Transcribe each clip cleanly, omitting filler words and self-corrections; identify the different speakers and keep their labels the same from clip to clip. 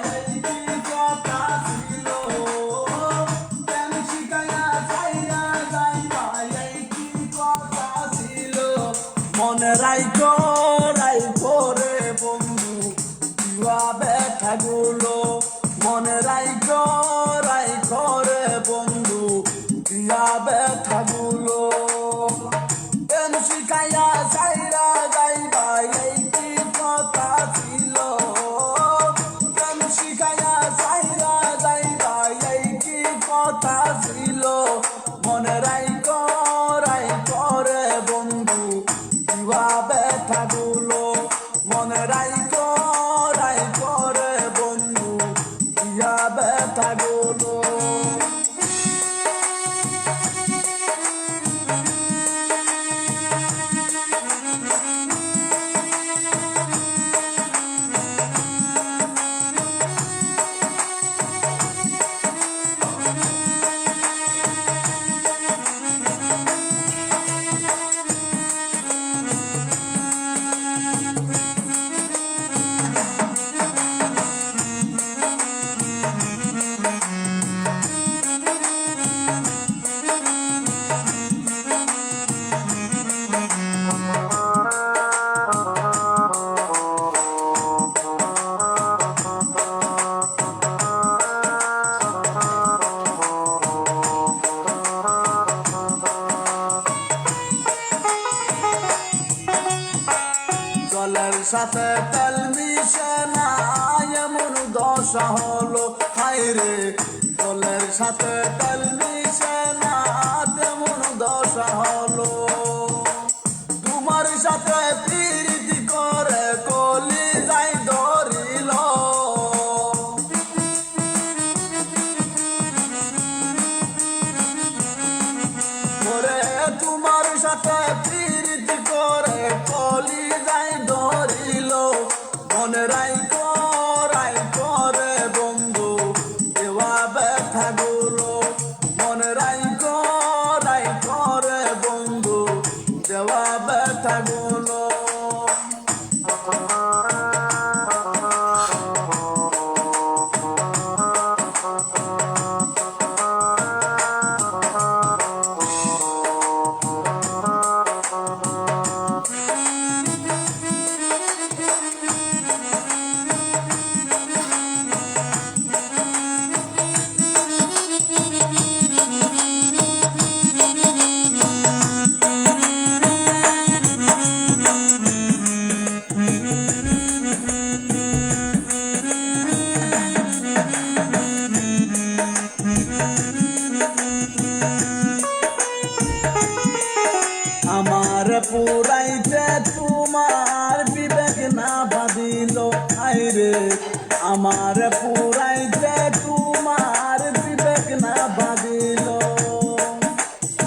Speaker 1: এই কি কথা ছিল, প্রেম শিখাইয়া যাইয়া যাইবা এই কি কথা ছিল। মনে রাইখো রাইখো রে বন্ধু জুয়া ব্যথাগুলো, মনে রাইখো রাইখো রে বন্ধু দিয়া ব্যথাগুলো। প্রেম শিখাইয়া যাইরা যাইবা এই কি কথা ছিল, প্রেম শিখাইয়া যাইরা যাইবা এই কি কথা ছিল। মনে রাইখো রাইখো রে বন্ধু জুয়া ব্যথাগুলো, মনে রাইখো রাইখো রে বন্ধু দিয়া ব্যথাগুলো। জলের সাথে তেল মিশে না এমন দশা হলো, হায়রে জলের সাথে তেল মিশে না তেমন দশা হলো। তোমার সাথে প্রীতি করে কলি যাই ধরিল, ওরে তোমার সাথে প্রীতি করে কলি যাই ধরিল। মনে রাইখো রাইখো রে বন্ধু দেওয়া ব্যথাগুলো, মনে রাইখো রাইখো রে বন্ধু দেওয়া ব্যথাগুলো। আমার পুরাইতে তোমার বিবেক না বাঁধিল, আইরে আমার পুরাইতে তোমার বিবেক না বাঁধিল।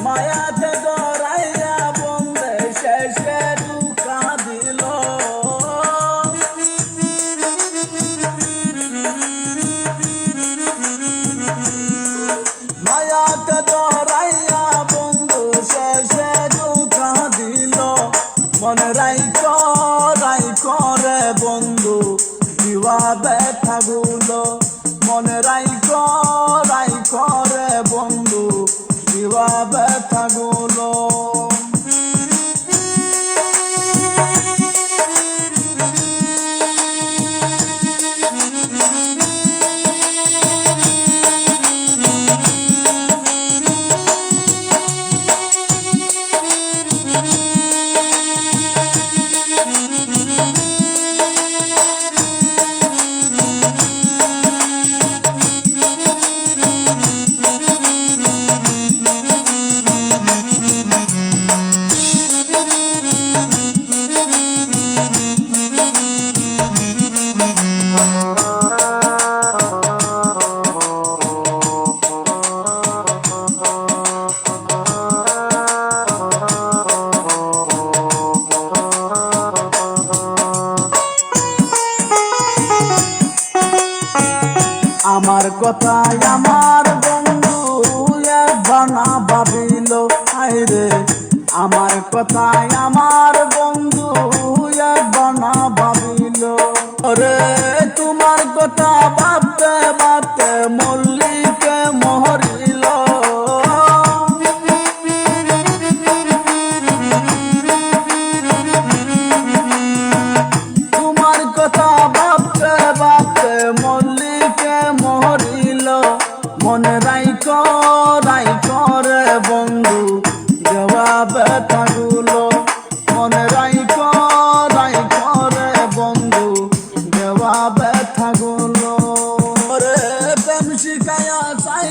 Speaker 1: মায়াতে ধরাইয়া বন্ধে শেষে দুঃখা দিল, মায়াতে ধরাইয়া বন্ধু শেষে দুঃখা দিল। মনে রাইখো রাইখো রে বন্ধু দিওয়া ব্যথাগুলো, মনে রাইখো রাইখো রে বন্ধু দিওয়া ব্যথাগুলো। আমার কথায় আমার বন্ধু একবার না ভাবিল, আইরে আমার কথায় আমার বন্ধু একবার না ভাবিল। রে তোমার কথা শিখাইয়া চাই